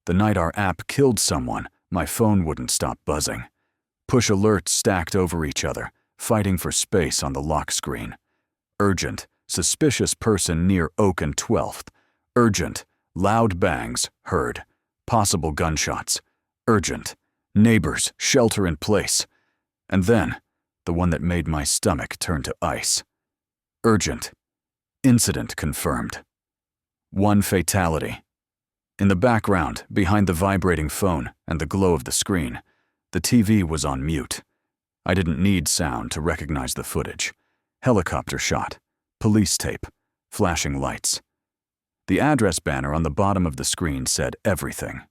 The night our app killed someone, my phone wouldn't stop buzzing. Push alerts stacked over each other, fighting for space on the lock screen. Urgent, suspicious person near Oak and 12th. Urgent, loud bangs, heard. Possible gunshots. Urgent, neighbors, shelter in place. And then, the one that made my stomach turn to ice. Urgent, incident confirmed. 1 fatality. In the background, behind the vibrating phone and the glow of the screen, the TV was on mute. I didn't need sound to recognize the footage. Helicopter shot, police tape, flashing lights. The address banner on the bottom of the screen said everything.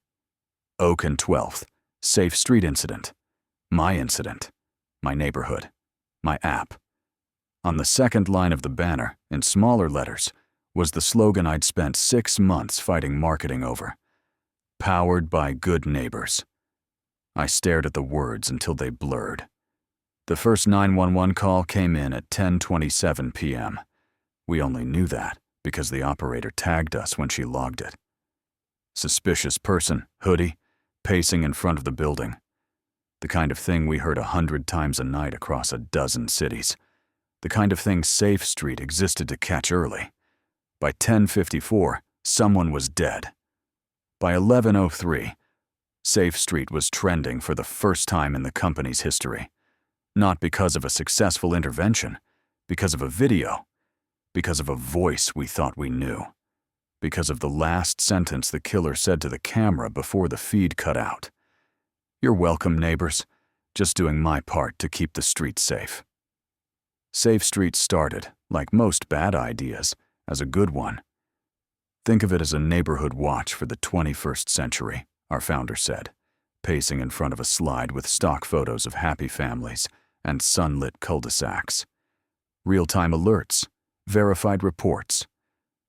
Oak and 12th, safe street incident. My incident, my neighborhood, my app. On the second line of the banner, in smaller letters, was the slogan I'd spent 6 months fighting marketing over. Powered by good neighbors. I stared at the words until they blurred. The first 911 call came in at 10:27 p.m. We only knew that because the operator tagged us when she logged it. Suspicious person, hoodie, pacing in front of the building. The kind of thing we heard 100 times a night across a dozen cities. The kind of thing Safe Street existed to catch early. By 10:54, someone was dead. By 11:03, Safe Street was trending for the first time in the company's history. Not because of a successful intervention, because of a video, because of a voice we thought we knew, because of the last sentence the killer said to the camera before the feed cut out. You're welcome, neighbors. Just doing my part to keep the street safe. Safe Street started, like most bad ideas, as a good one. Think of it as a neighborhood watch for the 21st century, our founder said, pacing in front of a slide with stock photos of happy families and sunlit cul-de-sacs. Real-time alerts, verified reports.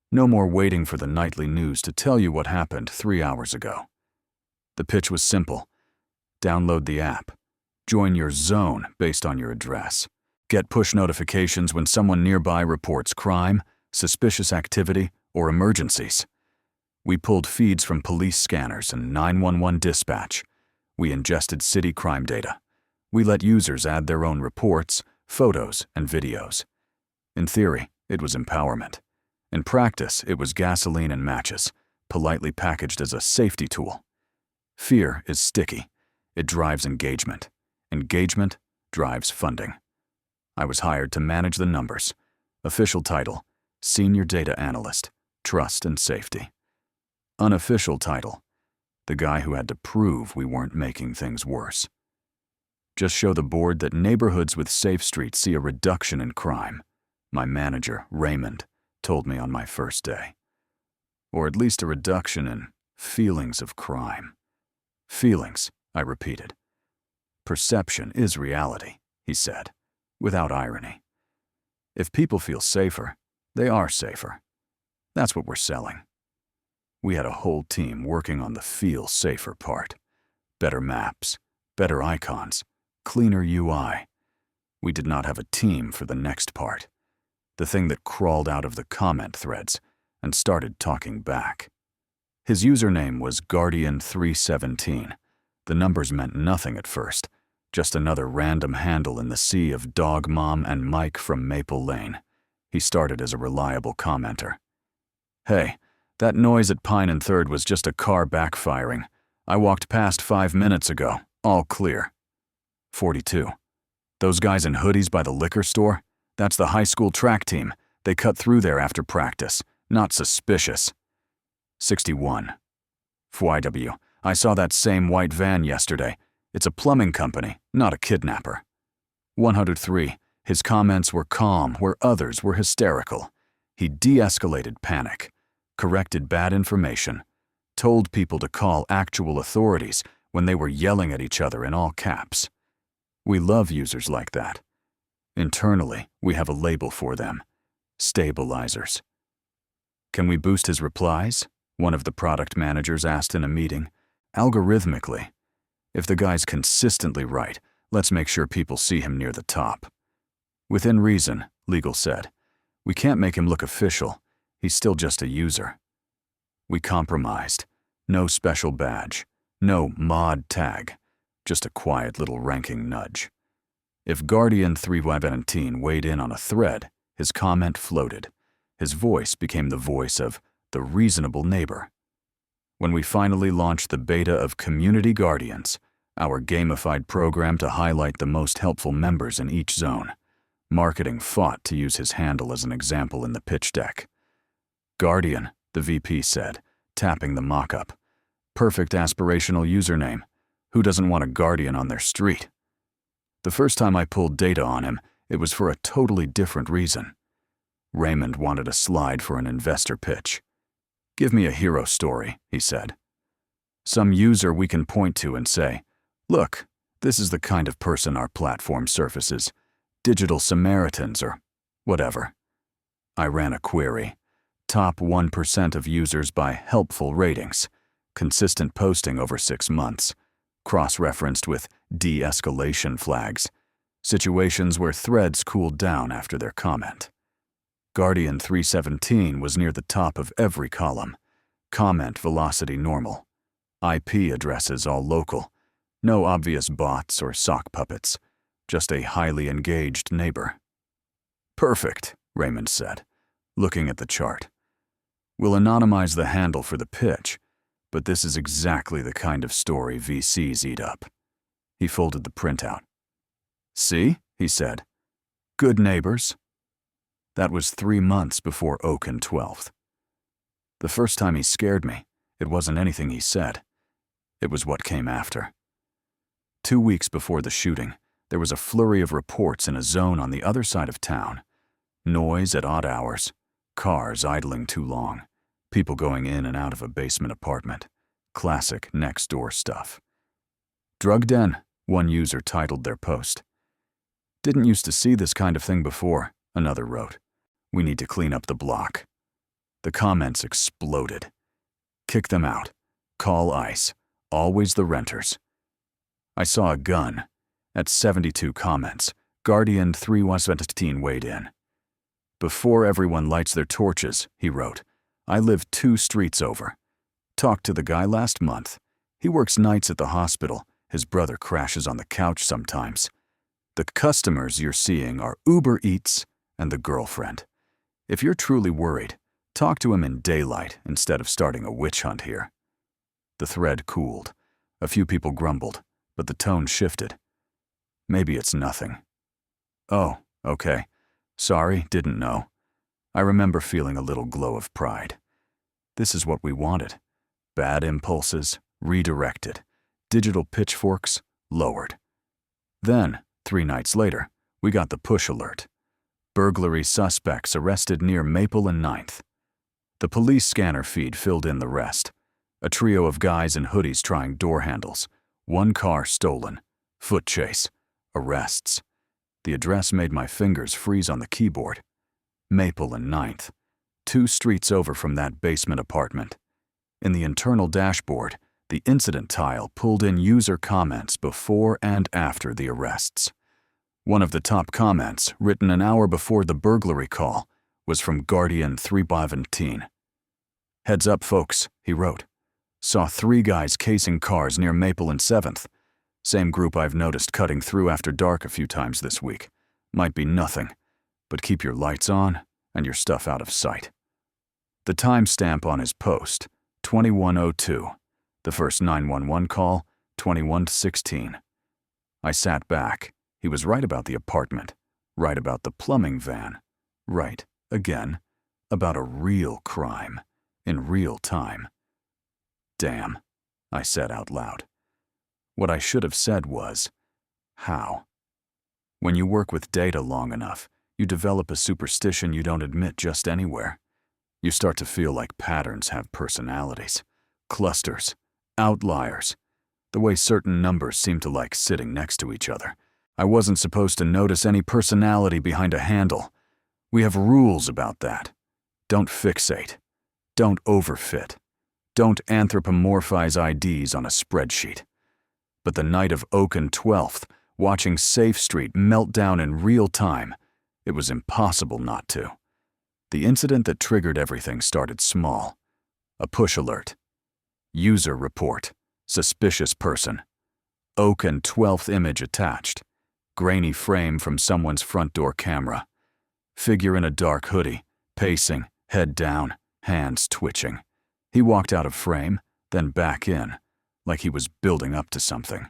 No more waiting for the nightly news to tell you what happened 3 hours ago. The pitch was simple. Download the app. Join your zone based on your address. Get push notifications when someone nearby reports crime, suspicious activity, or emergencies. We pulled feeds from police scanners and 911 dispatch. We ingested city crime data. We let users add their own reports, photos, and videos. In theory, it was empowerment. In practice, it was gasoline and matches, politely packaged as a safety tool. Fear is sticky. It drives engagement. Engagement drives funding. I was hired to manage the numbers. Official title, Senior Data Analyst, Trust and Safety. Unofficial title, the guy who had to prove we weren't making things worse. Just show the board that neighborhoods with Safe Street see a reduction in crime, my manager, Raymond, told me on my first day. Or at least a reduction in feelings of crime. Feelings, I repeated. Perception is reality, he said, without irony. If people feel safer, they are safer. That's what we're selling. We had a whole team working on the feel safer part. Better maps, better icons, cleaner UI. We did not have a team for the next part. The thing that crawled out of the comment threads and started talking back. His username was Guardian317. The numbers meant nothing at first, just another random handle in the sea of Dog Mom and Mike from Maple Lane. He started as a reliable commenter. Hey, that noise at Pine and 3rd was just a car backfiring. I walked past 5 minutes ago, all clear. 42. Those guys in hoodies by the liquor store? That's the high school track team. They cut through there after practice. Not suspicious. 61. FYW, I saw that same white van yesterday. It's a plumbing company, not a kidnapper. 103. His comments were calm where others were hysterical. He de-escalated panic, corrected bad information, told people to call actual authorities when they were yelling at each other in all caps. We love users like that. Internally, we have a label for them. Stabilizers. Can we boost his replies? One of the product managers asked in a meeting. Algorithmically. If the guy's consistently right, let's make sure people see him near the top. Within reason, legal said. We can't make him look official. He's still just a user. We compromised. No special badge. No mod tag. Just a quiet little ranking nudge. If Guardian 317 weighed in on a thread, his comment floated. His voice became the voice of the reasonable neighbor. When we finally launched the beta of Community Guardians, our gamified program to highlight the most helpful members in each zone, marketing fought to use his handle as an example in the pitch deck. Guardian, the VP said, tapping the mock-up. Perfect aspirational username. Who doesn't want a Guardian on their street? The first time I pulled data on him, it was for a totally different reason. Raymond wanted a slide for an investor pitch. Give me a hero story, he said. Some user we can point to and say, look, this is the kind of person our platform surfaces. Digital Samaritans or whatever. I ran a query. Top 1% of users by helpful ratings. Consistent posting over 6 months. Cross-referenced with de-escalation flags. Situations where threads cooled down after their comment. Guardian 317 was near the top of every column. Comment velocity normal. IP addresses all local. No obvious bots or sock puppets. Just a highly engaged neighbor. Perfect, Raymond said, looking at the chart. We'll anonymize the handle for the pitch, but this is exactly the kind of story VCs eat up. He folded the printout. See, he said. Good neighbors. That was 3 months before Oaken 12th. The first time he scared me, it wasn't anything he said. It was what came after. 2 weeks before the shooting, there was a flurry of reports in a zone on the other side of town. Noise at odd hours, cars idling too long, people going in and out of a basement apartment. Classic next-door stuff. Drug den, one user titled their post. Didn't used to see this kind of thing before, another wrote. We need to clean up the block. The comments exploded. Kick them out. Call ICE. Always the renters. I saw a gun. At 72 comments, Guardian 317 weighed in. Before everyone lights their torches, he wrote, I live 2 streets over. Talked to the guy last month. He works nights at the hospital. His brother crashes on the couch sometimes. The customers you're seeing are Uber Eats and the girlfriend. If you're truly worried, talk to him in daylight instead of starting a witch hunt here. The thread cooled. A few people grumbled, but the tone shifted. Maybe it's nothing. Oh, okay. Sorry, didn't know. I remember feeling a little glow of pride. This is what we wanted. Bad impulses, redirected. Digital pitchforks, lowered. Then, 3 nights later, we got the push alert. Burglary suspects arrested near Maple and 9th. The police scanner feed filled in the rest. A trio of guys in hoodies trying door handles. 1 car stolen. Foot chase. Arrests. The address made my fingers freeze on the keyboard. Maple and 9th. 2 streets over from that basement apartment. In the internal dashboard, the incident tile pulled in user comments before and after the arrests. One of the top comments, written an hour before the burglary call, was from Guardian 317. Heads up, folks, he wrote. Saw 3 guys casing cars near Maple and 7th. Same group I've noticed cutting through after dark a few times this week. Might be nothing, but keep your lights on and your stuff out of sight. The timestamp on his post, 21:02. The first 911 call, 21:16. I sat back. He was right about the apartment, right about the plumbing van, right, again, about a real crime, in real time. Damn, I said out loud. What I should have said was, how? When you work with data long enough, you develop a superstition you don't admit just anywhere. You start to feel like patterns have personalities, clusters, outliers, the way certain numbers seem to like sitting next to each other. I wasn't supposed to notice any personality behind a handle. We have rules about that. Don't fixate. Don't overfit. Don't anthropomorphize IDs on a spreadsheet. But the night of Oaken 12th, watching Safe Street melt down in real time, it was impossible not to. The incident that triggered everything started small. A push alert. User report. Suspicious person. Oak and 12th image attached. Grainy frame from someone's front door camera. Figure in a dark hoodie, pacing, head down, hands twitching. He walked out of frame, then back in, like he was building up to something.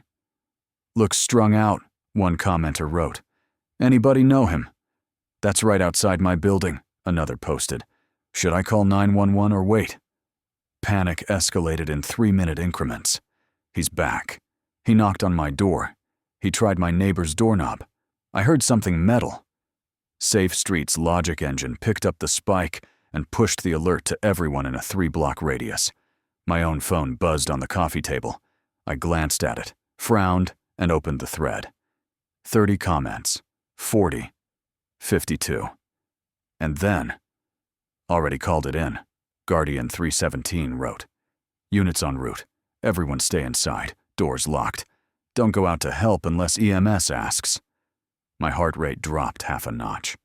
Looks strung out, one commenter wrote. Anybody know him? That's right outside my building, another posted. Should I call 911 or wait? Panic escalated in 3-minute increments. He's back. He knocked on my door. He tried my neighbor's doorknob. I heard something metal. Safe Street's logic engine picked up the spike and pushed the alert to everyone in a 3-block radius. My own phone buzzed on the coffee table. I glanced at it, frowned, and opened the thread. 30 comments. 40. 52. And then, already called it in, Guardian 317 wrote. Units en route. Everyone stay inside. Doors locked. Don't go out to help unless EMS asks. My heart rate dropped half a notch.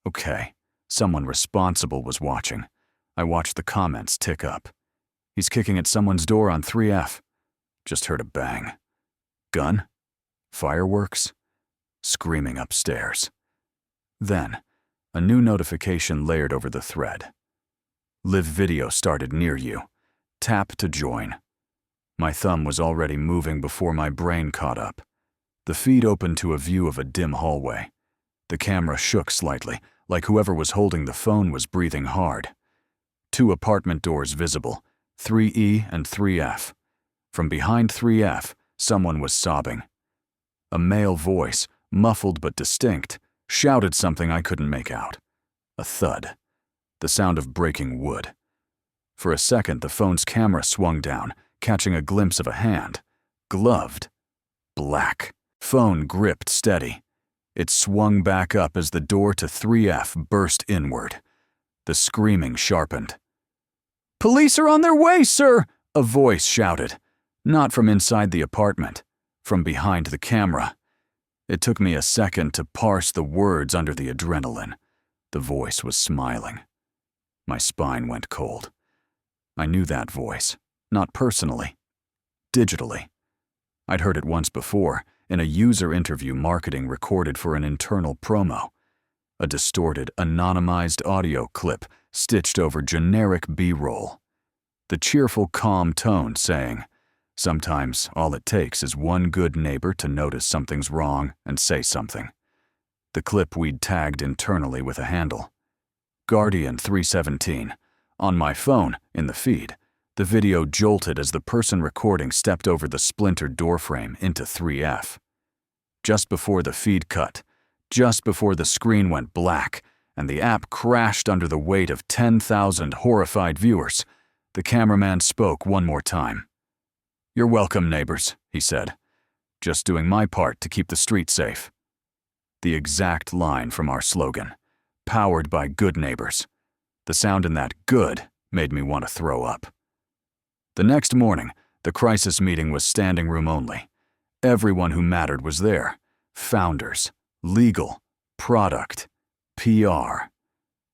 Okay, someone responsible was watching. I watched the comments tick up. He's kicking at someone's door on 3F. Just heard a bang. Gun? Fireworks? Screaming upstairs. Then, a new notification layered over the thread. Live video started near you. Tap to join. My thumb was already moving before my brain caught up. The feed opened to a view of a dim hallway. The camera shook slightly, like whoever was holding the phone was breathing hard. 2 apartment doors visible, 3E and 3F. From behind 3F, someone was sobbing. A male voice, muffled but distinct, shouted something I couldn't make out. A thud. The sound of breaking wood. For a second, the phone's camera swung down, catching a glimpse of a hand. Gloved. Black. Phone gripped steady. It swung back up as the door to 3F burst inward. The screaming sharpened. "Police are on their way, sir!" a voice shouted. Not from inside the apartment, from behind the camera. It took me a second to parse the words under the adrenaline. The voice was smiling. My spine went cold. I knew that voice, not personally, digitally. I'd heard it once before, in a user interview marketing recorded for an internal promo. A distorted, anonymized audio clip stitched over generic B-roll. The cheerful, calm tone saying, sometimes all it takes is one good neighbor to notice something's wrong and say something. The clip we'd tagged internally with a handle. Guardian 317. On my phone, in the feed, the video jolted as the person recording stepped over the splintered doorframe into 3F. Just before the feed cut, just before the screen went black and the app crashed under the weight of 10,000 horrified viewers, the cameraman spoke one more time. "You're welcome, neighbors," he said. "Just doing my part to keep the street safe." The exact line from our slogan, powered by good neighbors. The sound in that "good" made me want to throw up. The next morning, the crisis meeting was standing room only. Everyone who mattered was there. Founders, legal, product, PR.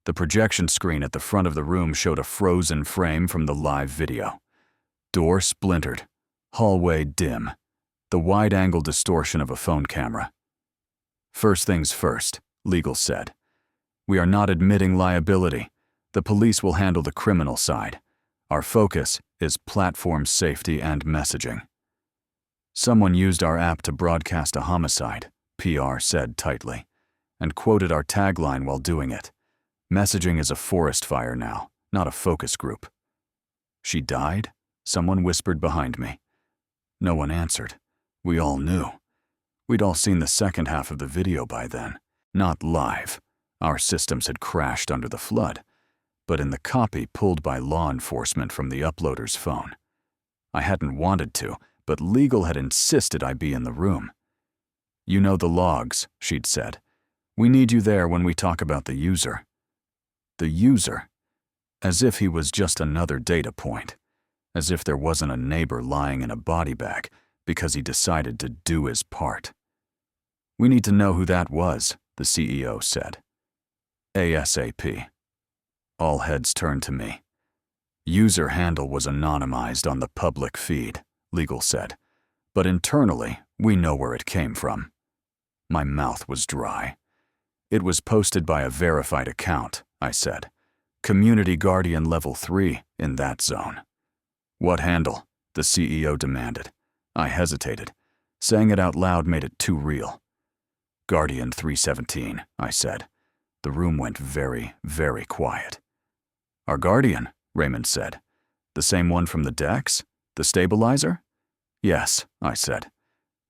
The projection screen at the front of the room showed a frozen frame from the live video. Door splintered, hallway dim, the wide-angle distortion of a phone camera. "First things first," legal said. "We are not admitting liability. The police will handle the criminal side. Our focus is platform safety and messaging." "Someone used our app to broadcast a homicide," PR said tightly, and quoted our tagline while doing it. "Messaging is a forest fire now, not a focus group." "She died?" someone whispered behind me. No one answered. We all knew. We'd all seen the second half of the video by then. Not live. Our systems had crashed under the flood, but in the copy pulled by law enforcement from the uploader's phone. I hadn't wanted to, but legal had insisted I be in the room. "You know the logs," she'd said. "We need you there when we talk about the user." The user? As if he was just another data point. As if there wasn't a neighbor lying in a body bag because he decided to do his part. "We need to know who that was," the CEO said. ASAP. All heads turned to me. User handle was anonymized on the public feed, legal said, but internally, we know where it came from. My mouth was dry. It was posted by a verified account, I said. Community Guardian Level 3 in that zone. What handle? The CEO demanded. I hesitated. Saying it out loud made it too real. Guardian 317, I said. The room went very, very quiet. Our Guardian, Raymond said. The same one from the decks? The stabilizer? Yes, I said.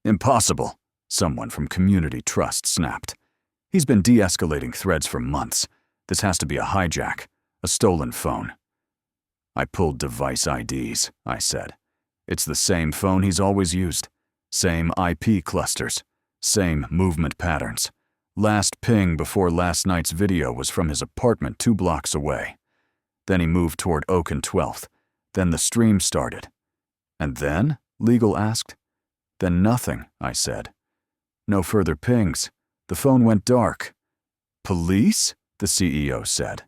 Impossible, someone from Community Trust snapped. He's been de-escalating threads for months. This has to be a hijack, a stolen phone. I pulled device IDs, I said. It's the same phone he's always used. Same IP clusters. Same movement patterns. Last ping before last night's video was from his apartment 2 blocks away. Then he moved toward Oak and 12th. Then the stream started. And then? Legal asked. Then nothing, I said. No further pings. The phone went dark. Police? The CEO said.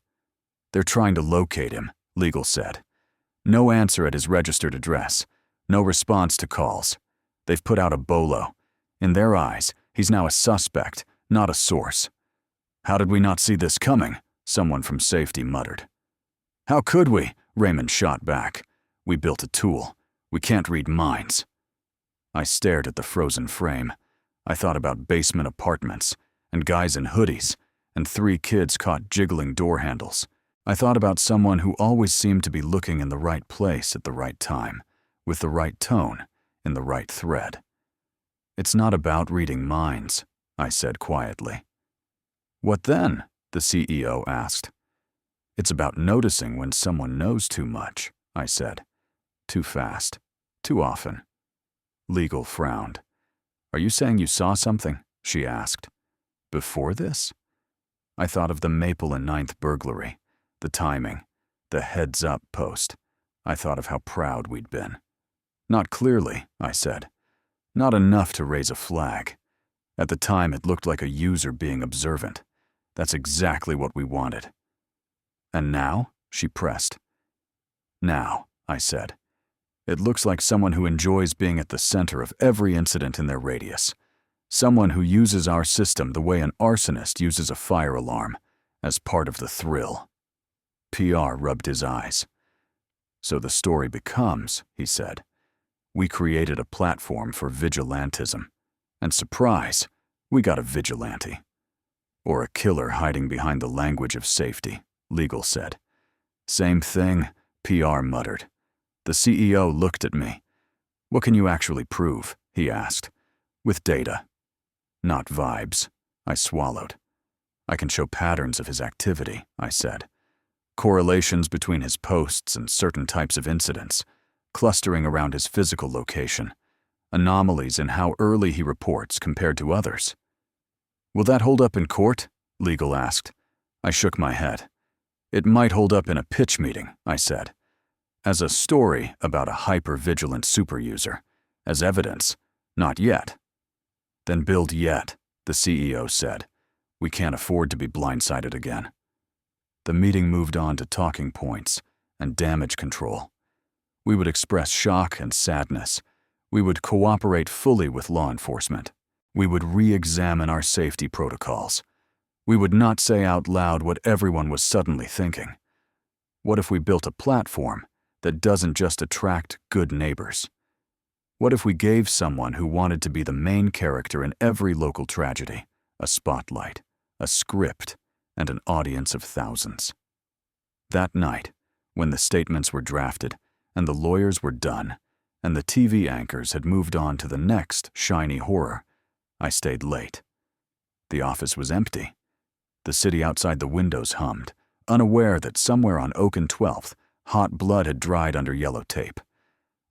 They're trying to locate him, Legal said. No answer at his registered address. No response to calls. They've put out a bolo. In their eyes, he's now a suspect, not a source. How did we not see this coming? Someone from safety muttered. How could we? Raymond shot back. We built a tool. We can't read minds. I stared at the frozen frame. I thought about basement apartments, and guys in hoodies, and 3 kids caught jiggling door handles. I thought about someone who always seemed to be looking in the right place at the right time, with the right tone, in the right thread. It's not about reading minds, I said quietly. What then? The CEO asked. It's about noticing when someone knows too much, I said. Too fast. Too often. Legal frowned. Are you saying you saw something? She asked. Before this? I thought of the Maple and 9th burglary, the timing, the heads-up post. I thought of how proud we'd been. Not clearly, I said. Not enough to raise a flag. At the time, it looked like a user being observant. That's exactly what we wanted. And now? She pressed. Now, I said. It looks like someone who enjoys being at the center of every incident in their radius. Someone who uses our system the way an arsonist uses a fire alarm, as part of the thrill. PR rubbed his eyes. So the story becomes, he said, we created a platform for vigilantism. And surprise, we got a vigilante. Or a killer hiding behind the language of safety, Legal said. Same thing, PR muttered. The CEO looked at me. What can you actually prove? He asked. With data. Not vibes, I swallowed. I can show patterns of his activity, I said. Correlations between his posts and certain types of incidents, clustering around his physical location, anomalies in how early he reports compared to others. Will that hold up in court? Legal asked. I shook my head. It might hold up in a pitch meeting, I said. As a story about a hyper-vigilant superuser. As evidence, not yet. Then build yet, the CEO said. We can't afford to be blindsided again. The meeting moved on to talking points and damage control. We would express shock and sadness. We would cooperate fully with law enforcement. We would re-examine our safety protocols. We would not say out loud what everyone was suddenly thinking. What if we built a platform that doesn't just attract good neighbors? What if we gave someone who wanted to be the main character in every local tragedy a spotlight, a script, and an audience of thousands? That night, when the statements were drafted, and the lawyers were done, and the TV anchors had moved on to the next shiny horror, I stayed late. The office was empty. The city outside the windows hummed, unaware that somewhere on Oak and 12th, hot blood had dried under yellow tape.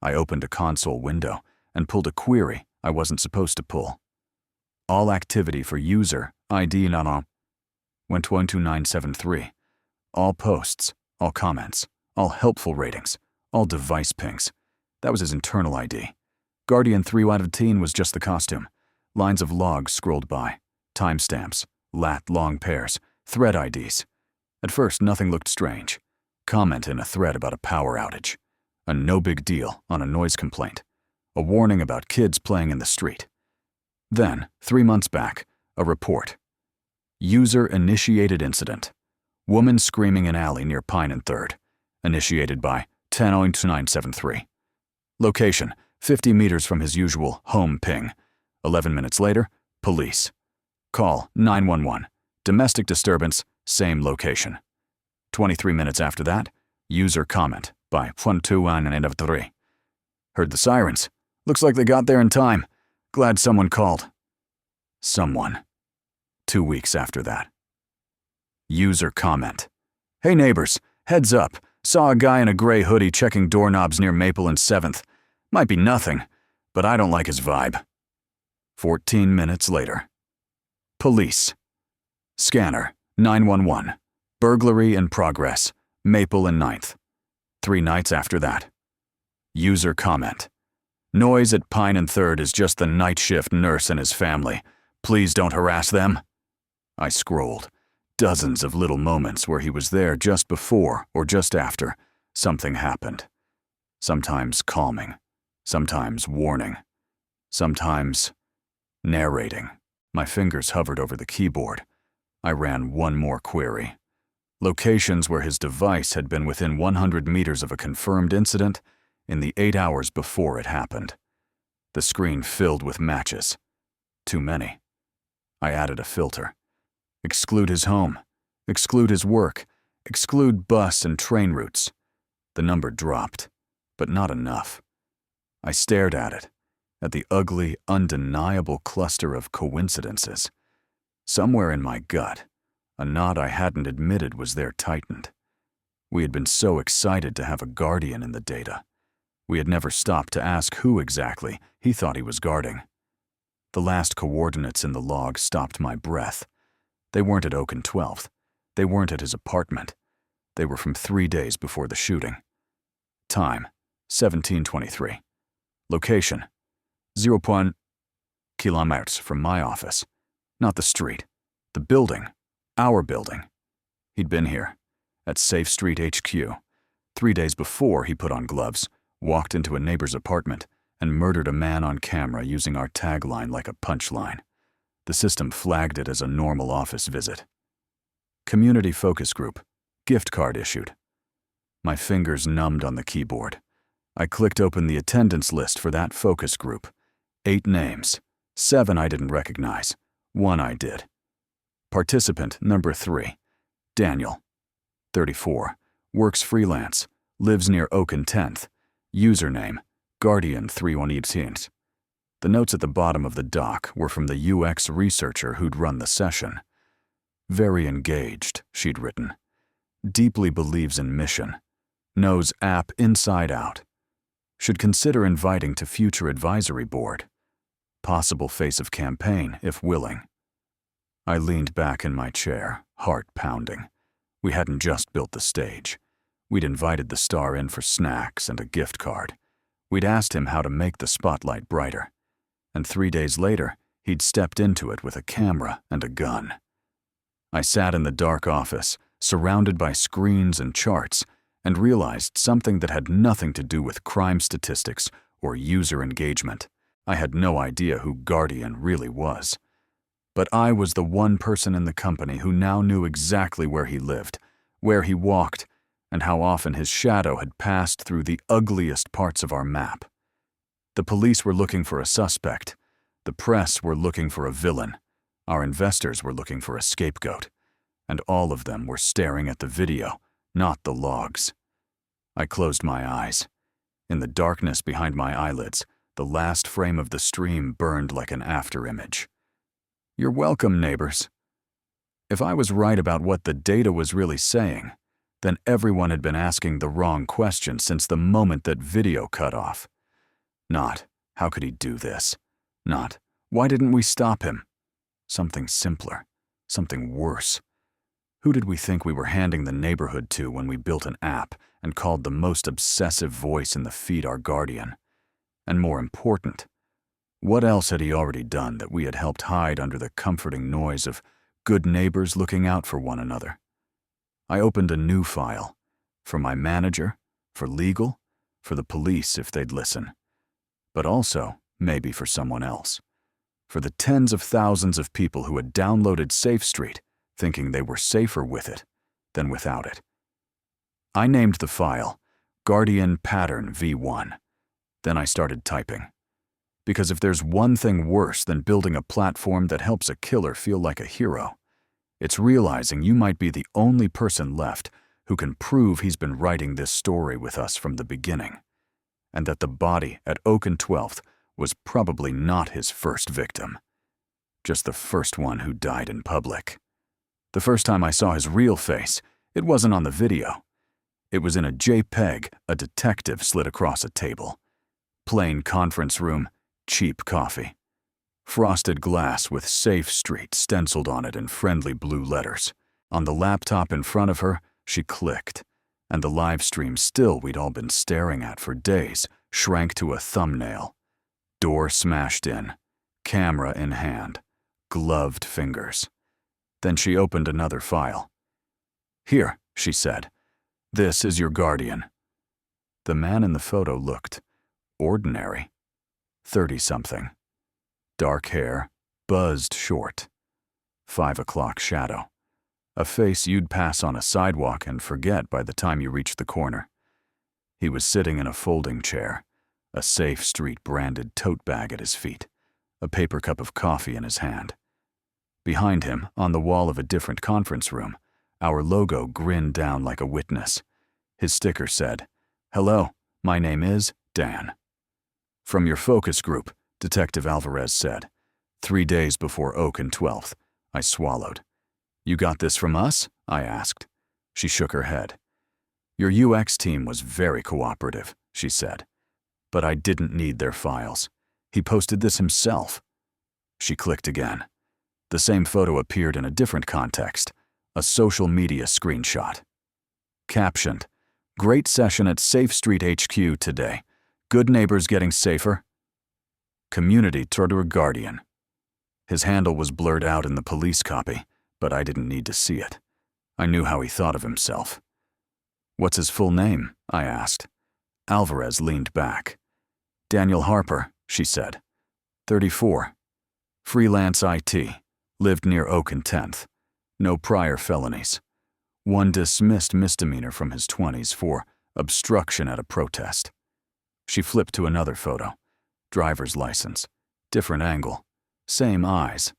I opened a console window and pulled a query I wasn't supposed to pull. All activity for user ID not on 122973. All posts, all comments, all helpful ratings, all device pings. That was his internal ID. Guardian 3 out of 10 was just the costume. Lines of logs scrolled by. Timestamps, lat long pairs, thread IDs. At first, nothing looked strange. comment in a thread about a power outage, a no big deal on a noise complaint, a warning about kids playing in the street. Then, 3 months back, a report. User-initiated incident. Woman screaming in alley near Pine and 3rd. Initiated by 10.973. Location, 50 meters from his usual home ping. 11 minutes later, police. Call 911. Domestic disturbance, same location. 23 minutes after that, user comment by 121 Heard the sirens. Looks like they got there in time. Glad someone called. Someone. 2 weeks after that. User comment. Hey neighbors, heads up. Saw a guy in a gray hoodie checking doorknobs near Maple and 7th. Might be nothing, but I don't like his vibe. 14 minutes later. Police. Scanner, 911. Burglary in progress, Maple and 9th. 3 nights after that. User comment. Noise at Pine and 3rd is just the night shift nurse and his family. Please don't harass them. I scrolled. Dozens of little moments where he was there just before or just after something happened. Sometimes calming, sometimes warning, sometimes narrating. My fingers hovered over the keyboard. I ran one more query. Locations where his device had been within 100 meters of a confirmed incident in the 8 hours before it happened. The screen filled with matches. Too many. I added a filter. Exclude his home. Exclude his work. Exclude bus and train routes. The number dropped, but not enough. I stared at the ugly, undeniable cluster of coincidences. Somewhere in my gut, a knot I hadn't admitted was there tightened. We had been so excited to have a guardian in the data. We had never stopped to ask who exactly he thought he was guarding. The last coordinates in the log stopped my breath. They weren't at Oak and 12th. They weren't at his apartment. They were from 3 days before the shooting. Time, 17:23. Location, 0 kilometers from my office. Not the street, the building, our building. He'd been here, at Safe Street HQ. 3 days before he put on gloves, walked into a neighbor's apartment, and murdered a man on camera using our tagline like a punchline. The system flagged it as a normal office visit. Community focus group, gift card issued. My fingers numbed on the keyboard. I clicked open the attendance list for that focus group. 8 names, 7 I didn't recognize, 1 I did. Participant number 3, Daniel, 34, works freelance, lives near Oak and 10th, username, Guardian318. The notes at the bottom of the doc were from the UX researcher who'd run the session. Very engaged, she'd written. Deeply believes in mission. Knows app inside out. Should consider inviting to future advisory board. Possible face of campaign, if willing. I leaned back in my chair, heart pounding. We hadn't just built the stage. We'd invited the star in for snacks and a gift card. We'd asked him how to make the spotlight brighter. And 3 days later, he'd stepped into it with a camera and a gun. I sat in the dark office, surrounded by screens and charts, and realized something that had nothing to do with crime statistics or user engagement. I had no idea who Guardian really was. But I was the one person in the company who now knew exactly where he lived, where he walked, and how often his shadow had passed through the ugliest parts of our map. The police were looking for a suspect. The press were looking for a villain. Our investors were looking for a scapegoat. And all of them were staring at the video, not the logs. I closed my eyes. In the darkness behind my eyelids, the last frame of the stream burned like an afterimage. You're welcome, neighbors. If I was right about what the data was really saying, then everyone had been asking the wrong question since the moment that video cut off. Not, how could he do this? Not, why didn't we stop him? Something simpler, something worse. Who did we think we were handing the neighborhood to when we built an app and called the most obsessive voice in the feed our guardian? And more important, what else had he already done that we had helped hide under the comforting noise of good neighbors looking out for one another? I opened a new file, For my manager, for legal, for the police if they'd listen. But also, maybe for someone else. For the tens of thousands of people who had downloaded SafeStreet, thinking they were safer with it than without it. I named the file Guardian Pattern V1. Then I started typing. Because if there's one thing worse than building a platform that helps a killer feel like a hero, it's realizing you might be the only person left who can prove he's been writing this story with us from the beginning, and that the body at Oak and 12th was probably not his first victim, just the first one who died in public. The first time I saw his real face, it wasn't on the video. It was in a JPEG a detective slid across a table. Plain conference room, cheap coffee. Frosted glass with SafeStreet stenciled on it in friendly blue letters. On the laptop in front of her, she clicked, and the live stream still we'd all been staring at for days shrank to a thumbnail. Door smashed in, camera in hand, gloved fingers. Then she opened another file. "Here," she said. "This is your guardian." The man in the photo looked ordinary. 30-something. Dark hair, buzzed short. 5 o'clock shadow. A face you'd pass on a sidewalk and forget by the time you reached the corner. He was sitting in a folding chair, a SafeStreet branded tote bag at his feet, a paper cup of coffee in his hand. Behind him, on the wall of a different conference room, our logo grinned down like a witness. His sticker said, "Hello, my name is Dan." "From your focus group," Detective Alvarez said. 3 days before Oak and 12th, I swallowed. "You got this from us?" I asked. She shook her head. "Your UX team was very cooperative," she said. "But I didn't need their files. He posted this himself." She clicked again. The same photo appeared in a different context, a social media screenshot. Captioned, "Great session at SafeStreet HQ today. Good neighbors getting safer." Community turned to a guardian. His handle was blurred out in the police copy, but I didn't need to see it. I knew how he thought of himself. "What's his full name?" I asked. Alvarez leaned back. "Daniel Harper," she said. 34. Freelance IT. Lived near Oak and 10th. No prior felonies. One dismissed misdemeanor from his 20s for obstruction at a protest. She flipped to another photo. Driver's license. Different angle. Same eyes.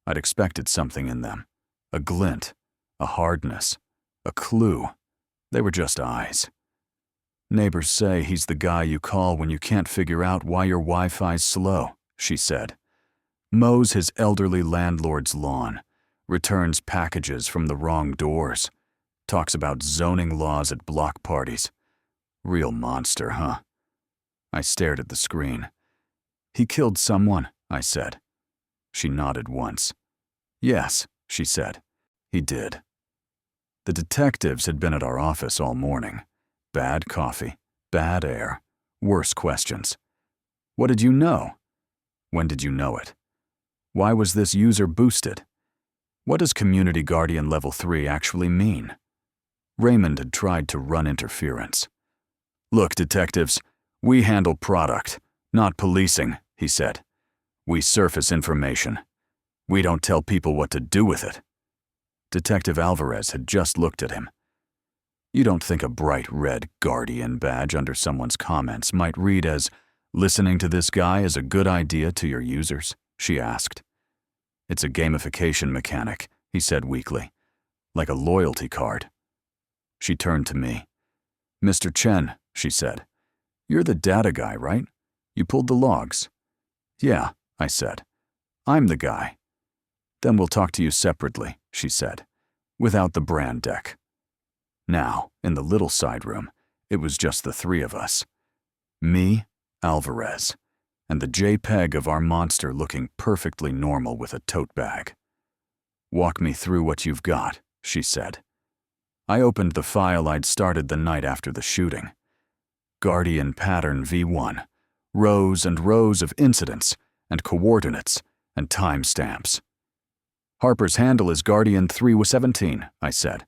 I'd expected something in them. A glint. A hardness. A clue. They were just eyes. "Neighbors say he's the guy you call when you can't figure out why your Wi-Fi's slow," she said. "Mows his elderly landlord's lawn. Returns packages from the wrong doors. Talks about zoning laws at block parties. Real monster, huh?" I stared at the screen. "He killed someone," I said. She nodded once. "Yes," she said. "He did." The detectives had been at our office all morning. Bad coffee, bad air, worse questions. "What did you know?" "When did you know it?" "Why was this user boosted?" "What does Community Guardian Level 3 actually mean?" Raymond had tried to run interference. "Look, detectives, we handle product, not policing," he said. "We surface information. We don't tell people what to do with it." Detective Alvarez had just looked at him. "You don't think a bright red Guardian badge under someone's comments might read as, 'Listening to this guy is a good idea to your users?'" she asked. "It's a gamification mechanic," he said weakly. "Like a loyalty card." She turned to me. "Mr. Chen," she said. "You're the data guy, right? You pulled the logs." "Yeah," I said. "I'm the guy." "Then we'll talk to you separately," she said, "without the brand deck." Now, in the little side room, it was just the three of us. Me, Alvarez, and the JPEG of our monster looking perfectly normal with a tote bag. "Walk me through what you've got," she said. I opened the file I'd started the night after the shooting. Guardian Pattern V1. Rows and rows of incidents, and coordinates, and timestamps. "Harper's handle is Guardian 317, I said.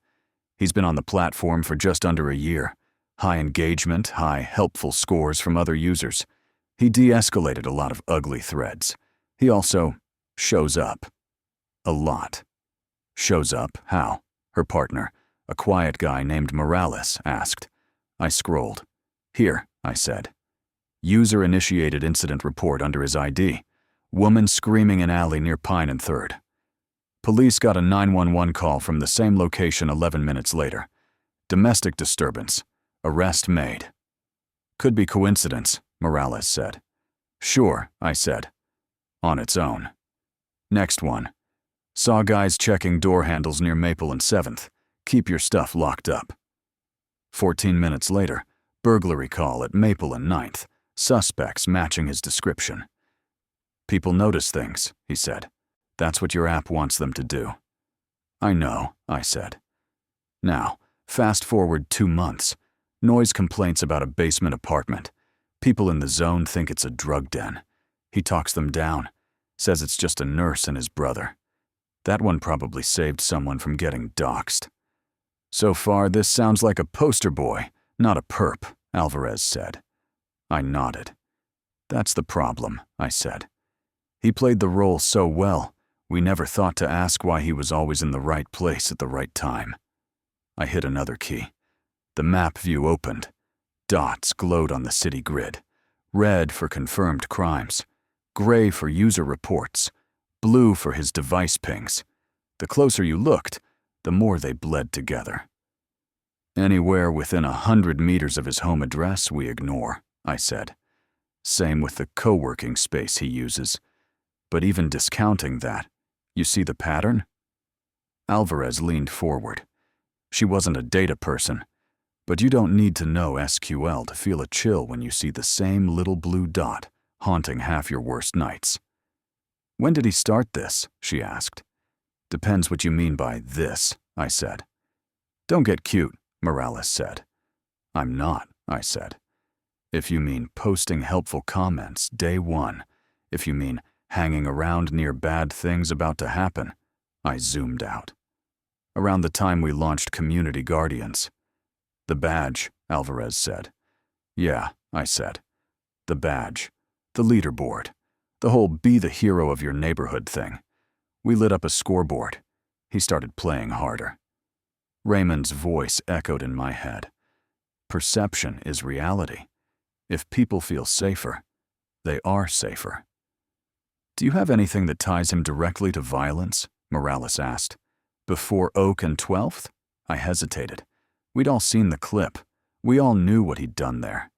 He's been on the platform for just under a year. High engagement, high helpful scores from other users. He de-escalated a lot of ugly threads. He also shows up. A lot. Shows up? How? Her partner, a quiet guy named Morales, asked. I scrolled. Here, I said. User-initiated incident report under his ID. Woman screaming in alley near Pine and 3rd. Police got a 911 call from the same location 11 minutes later. Domestic disturbance. Arrest made. Could be coincidence, Morales said. Sure, I said. On its own. Next one. Saw guys checking door handles near Maple and 7th. Keep your stuff locked up. 14 minutes later, burglary call at Maple and 9th. Suspects matching his description. People notice things, he said. That's what your app wants them to do. I know, I said. Now, fast forward 2 months. Noise complaints about a basement apartment. People in the zone think it's a drug den. He talks them down, says it's just a nurse and his brother. That one probably saved someone from getting doxxed. So far, this sounds like a poster boy, not a perp, Alvarez said. I nodded. That's the problem, I said. He played the role so well, we never thought to ask why he was always in the right place at the right time. I hit another key. The map view opened. Dots glowed on the city grid. Red for confirmed crimes. Gray for user reports. Blue for his device pings. The closer you looked, the more they bled together. Anywhere within 100 meters of his home address, we ignore, I said. Same with the co-working space he uses. But even discounting that, you see the pattern? Alvarez leaned forward. She wasn't a data person, but you don't need to know SQL to feel a chill when you see the same little blue dot haunting half your worst nights. When did he start this? She asked. Depends what you mean by this, I said. Don't get cute, Morales said. I'm not, I said. If you mean posting helpful comments day one, if you mean hanging around near bad things about to happen, I zoomed out. Around the time we launched Community Guardians. The badge, Alvarez said. Yeah, I said. The badge. The leaderboard. The whole be the hero of your neighborhood thing. We lit up a scoreboard. He started playing harder. Raymond's voice echoed in my head. Perception is reality. If people feel safer, they are safer. Do you have anything that ties him directly to violence? Morales asked. Before Oak and 12th? I hesitated. We'd all seen the clip. We all knew what he'd done there.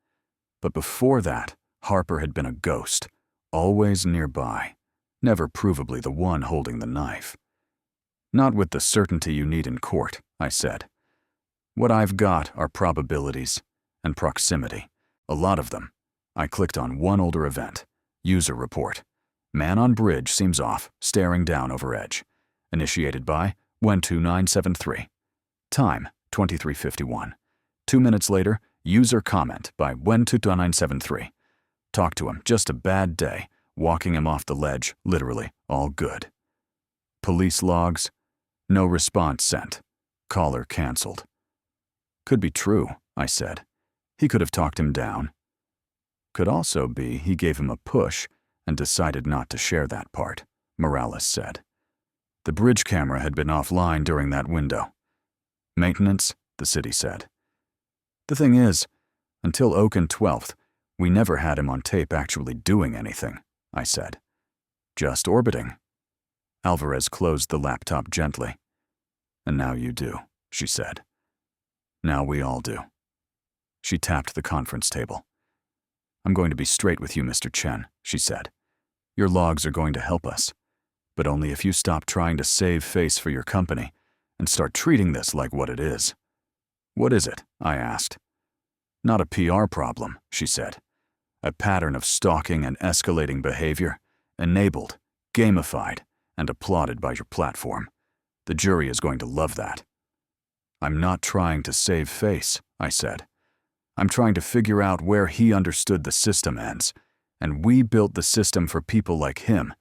But before that, Harper had been a ghost, always nearby, never provably the one holding the knife. Not with the certainty you need in court, I said. What I've got are probabilities and proximity, a lot of them. I clicked on one older event, user report. Man on bridge seems off, staring down over edge. Initiated by 12973. Time, 2351. 2 minutes later, user comment by 12973. Talk to him, just a bad day. Walking him off the ledge, literally, all good. Police logs, no response sent. Caller canceled. Could be true, I said. He could have talked him down. Could also be he gave him a push and decided not to share that part, Morales said. The bridge camera had been offline during that window. Maintenance, the city said. The thing is, until Oak and 12th, we never had him on tape actually doing anything, I said. Just orbiting. Alvarez closed the laptop gently. And now you do, she said. Now we all do. She tapped the conference table. I'm going to be straight with you, Mr. Chen, she said. Your logs are going to help us, but only if you stop trying to save face for your company and start treating this like what it is. What is it? I asked. Not a PR problem, she said. A pattern of stalking and escalating behavior, enabled, gamified, and applauded by your platform. The jury is going to love that. I'm not trying to save face, I said. I'm trying to figure out where he understood the system ends, and we built the system for people like him,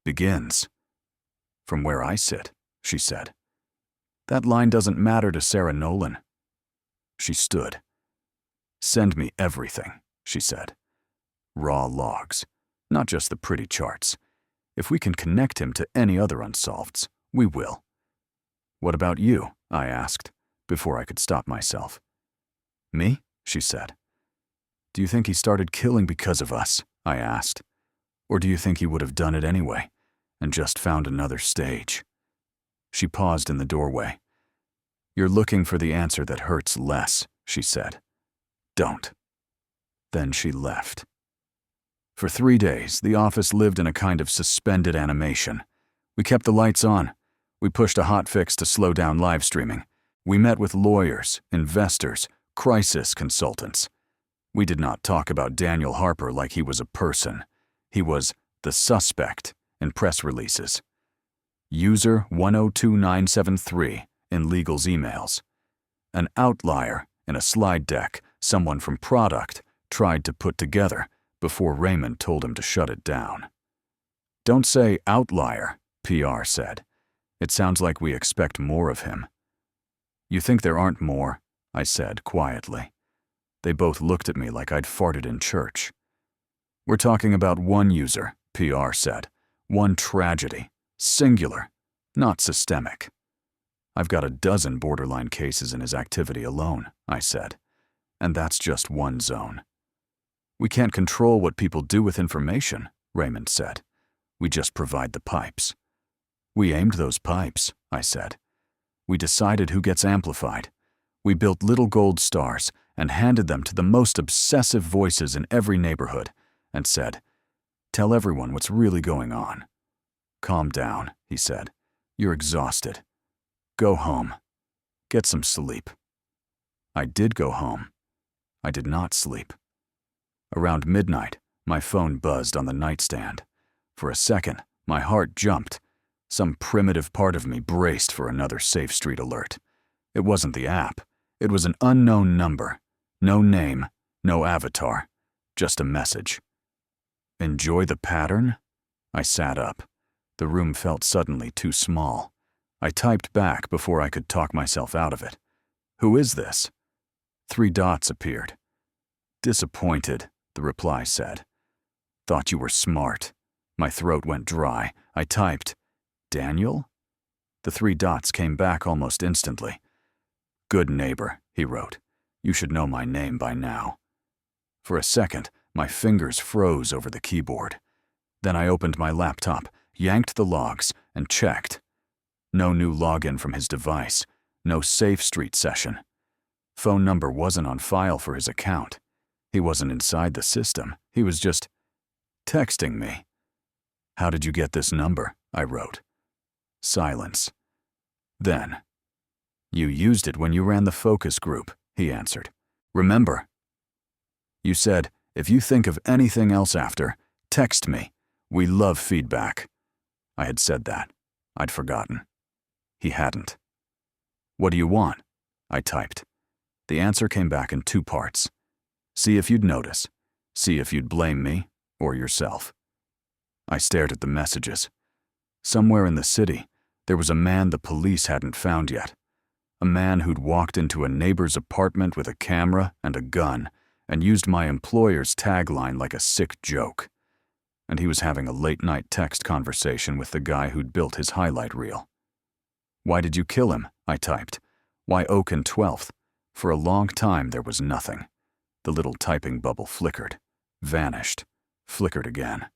begins. From where I sit, she said. That line doesn't matter to Sarah Nolan. She stood. Send me everything, she said. Raw logs, not just the pretty charts. If we can connect him to any other unsolveds, we will. What about you? I asked, before I could stop myself. Me? She said. Do you think he started killing because of us? I asked. Or do you think he would have done it anyway, and just found another stage? She paused in the doorway. You're looking for the answer that hurts less, she said. Don't. Then she left. For 3 days, the office lived in a kind of suspended animation. We kept the lights on. We pushed a hotfix to slow down live streaming. We met with lawyers, investors, crisis consultants. We did not talk about Daniel Harper like he was a person. He was the suspect in press releases. User 102973 in legal's emails. An outlier in a slide deck someone from product tried to put together before Raymond told him to shut it down. Don't say outlier, PR said. It sounds like we expect more of him. You think there aren't more? I said quietly. They both looked at me like I'd farted in church. We're talking about one user, PR said. One tragedy. Singular, not systemic. I've got a dozen borderline cases in his activity alone, I said. And that's just one zone. We can't control what people do with information, Raymond said. We just provide the pipes. We aimed those pipes, I said. We decided who gets amplified. We built little gold stars and handed them to the most obsessive voices in every neighborhood and said, tell everyone what's really going on. Calm down, he said. You're exhausted. Go home. Get some sleep. I did go home. I did not sleep. Around midnight, my phone buzzed on the nightstand. For a second, my heart jumped. Some primitive part of me braced for another Safe Street alert. It wasn't the app. It was an unknown number. No name, no avatar, just a message. Enjoy the pattern? I sat up. The room felt suddenly too small. I typed back before I could talk myself out of it. Who is this? 3 dots appeared. Disappointed, the reply said. Thought you were smart. My throat went dry. I typed, Daniel? The 3 dots came back almost instantly. Good neighbor, he wrote. You should know my name by now. For a second, my fingers froze over the keyboard. Then I opened my laptop, yanked the logs, and checked. No new login from his device. No Safe Street session. Phone number wasn't on file for his account. He wasn't inside the system. He was just texting me. How did you get this number? I wrote. Silence. Then, you used it when you ran the focus group, he answered. Remember? You said, if you think of anything else after, text me. We love feedback. I had said that. I'd forgotten. He hadn't. What do you want? I typed. The answer came back in 2 parts. See if you'd notice. See if you'd blame me or yourself. I stared at the messages. Somewhere in the city, there was a man the police hadn't found yet. A man who'd walked into a neighbor's apartment with a camera and a gun and used my employer's tagline like a sick joke. And he was having a late-night text conversation with the guy who'd built his highlight reel. Why did you kill him? I typed. Why Oak and 12th? For a long time there was nothing. The little typing bubble flickered, vanished, flickered again.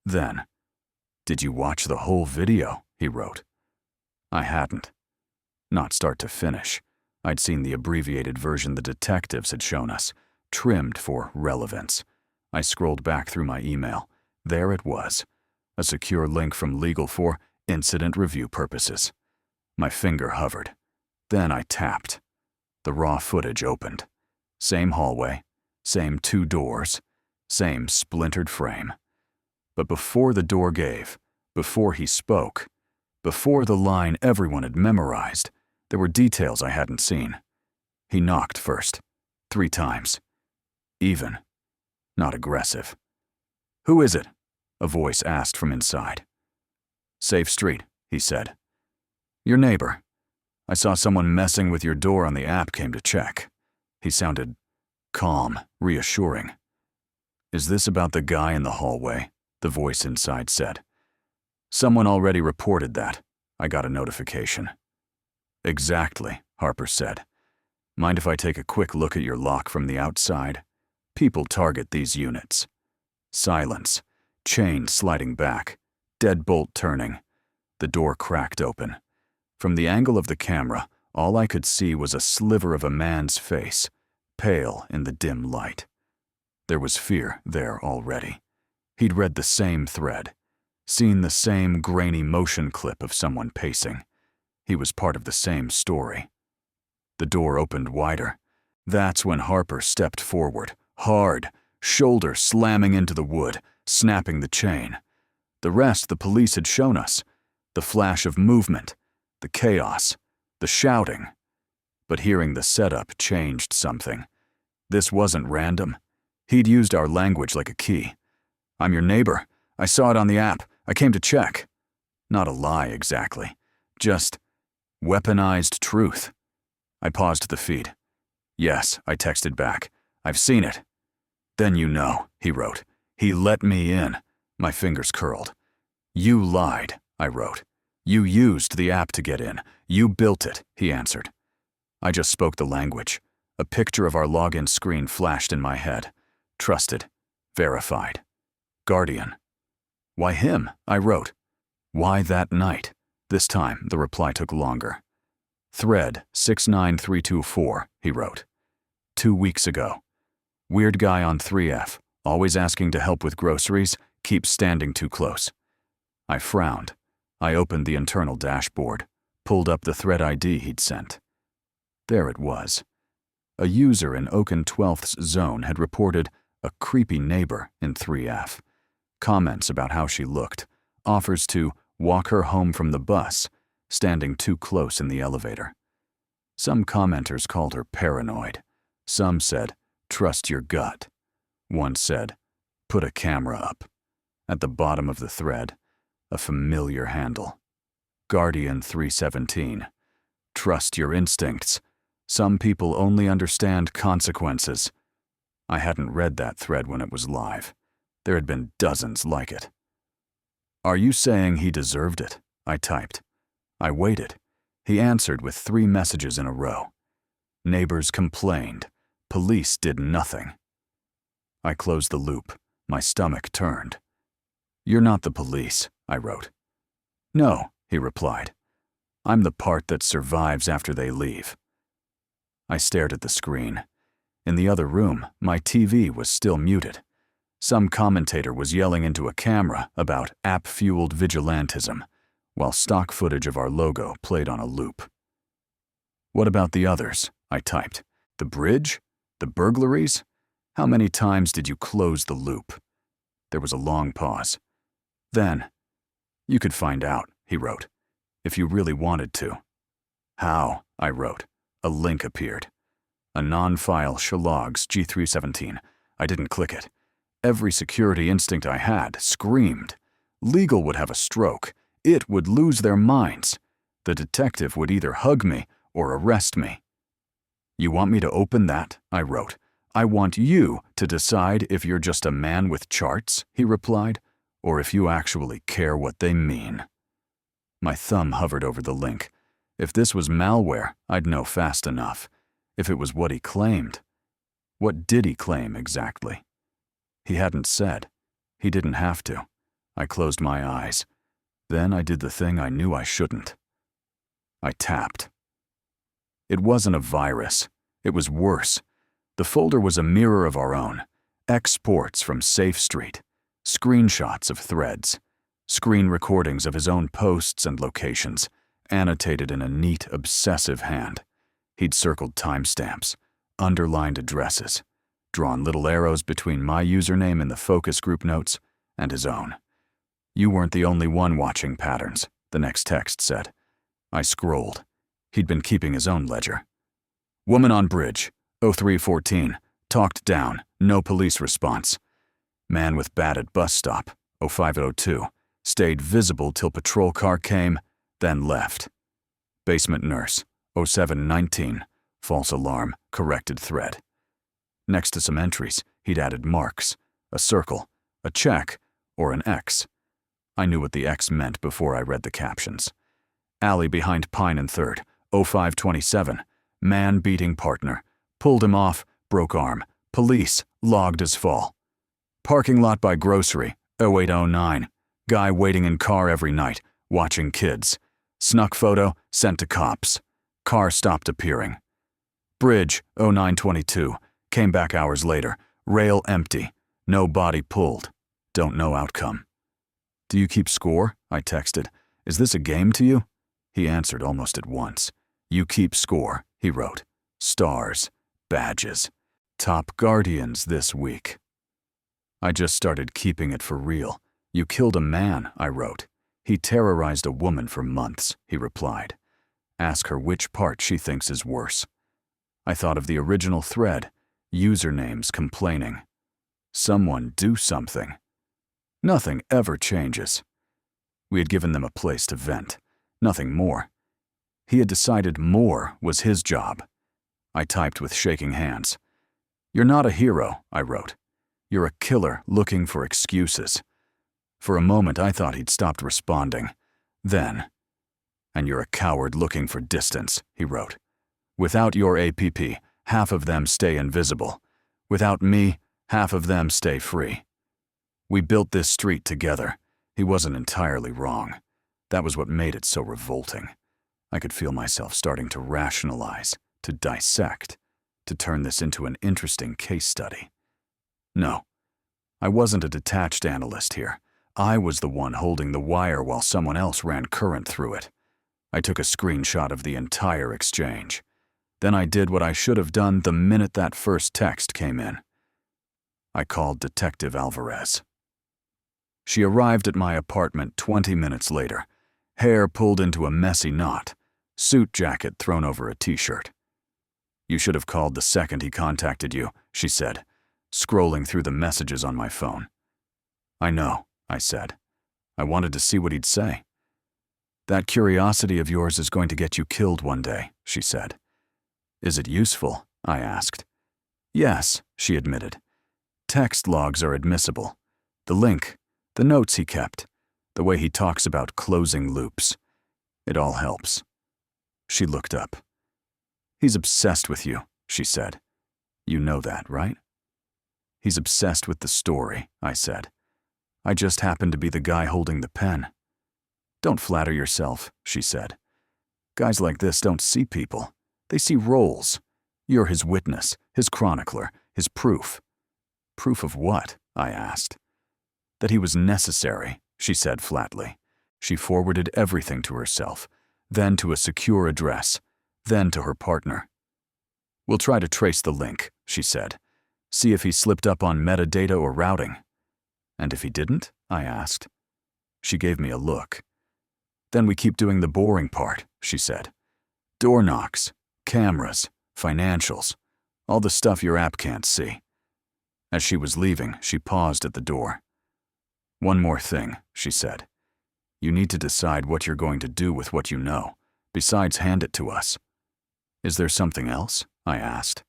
Then, did you watch the whole video? He wrote. I hadn't. Not start to finish. I'd seen the abbreviated version the detectives had shown us, trimmed for relevance. I scrolled back through my email. There it was, a secure link from legal for incident review purposes. My finger hovered. Then I tapped. The raw footage opened. Same hallway, same 2 doors, same splintered frame. But before the door gave, before he spoke, before the line everyone had memorized, there were details I hadn't seen. He knocked first, 3 times. Even, not aggressive. Who is it? A voice asked from inside. Safe Street, he said. Your neighbor. I saw someone messing with your door on the app, came to check. He sounded calm, reassuring. Is this about the guy in the hallway? The voice inside said. Someone already reported that. I got a notification. Exactly, Harper said. Mind if I take a quick look at your lock from the outside? People target these units. Silence. Chain sliding back. Deadbolt turning. The door cracked open. From the angle of the camera, all I could see was a sliver of a man's face, pale in the dim light. There was fear there already. He'd read the same thread, seen the same grainy motion clip of someone pacing. He was part of the same story. The door opened wider. That's when Harper stepped forward, hard, shoulder slamming into the wood, snapping the chain. The rest the police had shown us. The flash of movement, the chaos, the shouting. But hearing the setup changed something. This wasn't random. He'd used our language like a key. I'm your neighbor. I saw it on the app. I came to check. Not a lie exactly. Just weaponized truth. I paused the feed. Yes, I texted back. I've seen it. Then you know, he wrote. He let me in. My fingers curled. You lied, I wrote. You used the app to get in. You built it, he answered. I just spoke the language. A picture of our login screen flashed in my head. Trusted. Verified. Guardian. Why him? I wrote. Why that night? This time, the reply took longer. Thread 69324, he wrote. 2 weeks ago. Weird guy on 3F, always asking to help with groceries, keeps standing too close. I frowned. I opened the internal dashboard, pulled up the thread ID he'd sent. There it was. A user in Oaken 12th's zone had reported a creepy neighbor in 3F. Comments about how she looked, offers to walk her home from the bus, standing too close in the elevator. Some commenters called her paranoid. Some said, trust your gut. One said, put a camera up. At the bottom of the thread, a familiar handle. Guardian 317. Trust your instincts. Some people only understand consequences. I hadn't read that thread when it was live. There had been dozens like it. Are you saying he deserved it? I typed. I waited. He answered with 3 messages in a row. Neighbors complained. Police did nothing. I closed the loop. My stomach turned. You're not the police, I wrote. No, he replied. I'm the part that survives after they leave. I stared at the screen. In the other room, my TV was still muted. Some commentator was yelling into a camera about app-fueled vigilantism, while stock footage of our logo played on a loop. What about the others? I typed. The bridge? The burglaries? How many times did you close the loop? There was a long pause. Then, you could find out, he wrote, if you really wanted to. How? I wrote. A link appeared. A non-file Shalogs G317. I didn't click it. Every security instinct I had screamed. Legal would have a stroke. It would lose their minds. The detective would either hug me or arrest me. You want me to open that? I wrote. I want you to decide if you're just a man with charts, he replied, or if you actually care what they mean. My thumb hovered over the link. If this was malware, I'd know fast enough. If it was what he claimed. What did he claim exactly? He hadn't said. He didn't have to. I closed my eyes. Then I did the thing I knew I shouldn't. I tapped. It wasn't a virus. It was worse. The folder was a mirror of our own. Exports from Safe Street. Screenshots of threads. Screen recordings of his own posts and locations, annotated in a neat, obsessive hand. He'd circled timestamps, underlined addresses, drawn little arrows between my username in the focus group notes and his own. You weren't the only one watching patterns, the next text said. I scrolled. He'd been keeping his own ledger. Woman on bridge, 0314, talked down, no police response. Man with bat at bus stop, 0502, stayed visible till patrol car came, then left. Basement nurse, 0719, false alarm, corrected thread. Next to some entries, he'd added marks, a circle, a check, or an X. I knew what the X meant before I read the captions. Alley behind Pine and 3rd, 0527, man beating partner, pulled him off, broke arm, police, logged as fall. Parking lot by grocery, 0809, guy waiting in car every night, watching kids. Snuck photo, sent to cops. Car stopped appearing. Bridge, 0922, came back hours later, rail empty, no body pulled. Don't know outcome. Do you keep score? I texted. Is this a game to you? He answered almost at once. You keep score, he wrote. Stars, badges. Top guardians this week. I just started keeping it for real. You killed a man, I wrote. He terrorized a woman for months, he replied. Ask her which part she thinks is worse. I thought of the original thread, usernames complaining. Someone do something. Nothing ever changes. We had given them a place to vent, nothing more. He had decided more was his job. I typed with shaking hands. You're not a hero, I wrote. You're a killer looking for excuses. For a moment I thought he'd stopped responding. Then, and you're a coward looking for distance, he wrote. Without your APP, half of them stay invisible. Without me, half of them stay free. We built this street together. He wasn't entirely wrong. That was what made it so revolting. I could feel myself starting to rationalize, to dissect, to turn this into an interesting case study. No, I wasn't a detached analyst here. I was the one holding the wire while someone else ran current through it. I took a screenshot of the entire exchange. Then I did what I should have done the minute that first text came in. I called Detective Alvarez. She arrived at my apartment 20 minutes later, hair pulled into a messy knot, suit jacket thrown over a t-shirt. You should have called the second he contacted you, she said, scrolling through the messages on my phone. I know, I said. I wanted to see what he'd say. That curiosity of yours is going to get you killed one day, she said. Is it useful? I asked. Yes, she admitted. Text logs are admissible. The link, the notes he kept, the way he talks about closing loops. It all helps. She looked up. He's obsessed with you, she said. You know that, right? He's obsessed with the story, I said. I just happen to be the guy holding the pen. Don't flatter yourself, she said. Guys like this don't see people. They see roles. You're his witness, his chronicler, his proof. Proof of what? I asked. That he was necessary, she said flatly. She forwarded everything to herself, then to a secure address, then to her partner. We'll try to trace the link, she said. See if he slipped up on metadata or routing. And if he didn't? I asked. She gave me a look. Then we keep doing the boring part, she said. Door knocks, cameras, financials, all the stuff your app can't see. As she was leaving, she paused at the door. One more thing, she said. You need to decide what you're going to do with what you know, besides hand it to us. Is there something else? I asked.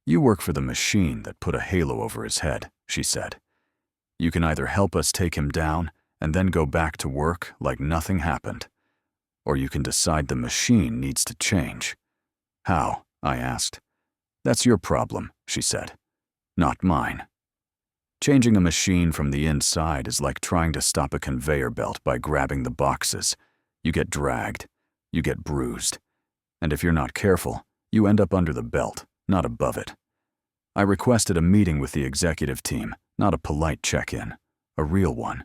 You work for the machine that put a halo over his head, she said. You can either help us take him down and then go back to work like nothing happened, or you can decide the machine needs to change. How? I asked. That's your problem, she said. Not mine. Changing a machine from the inside is like trying to stop a conveyor belt by grabbing the boxes. You get dragged, you get bruised, and if you're not careful, you end up under the belt, not above it. I requested a meeting with the executive team, not a polite check-in, a real one.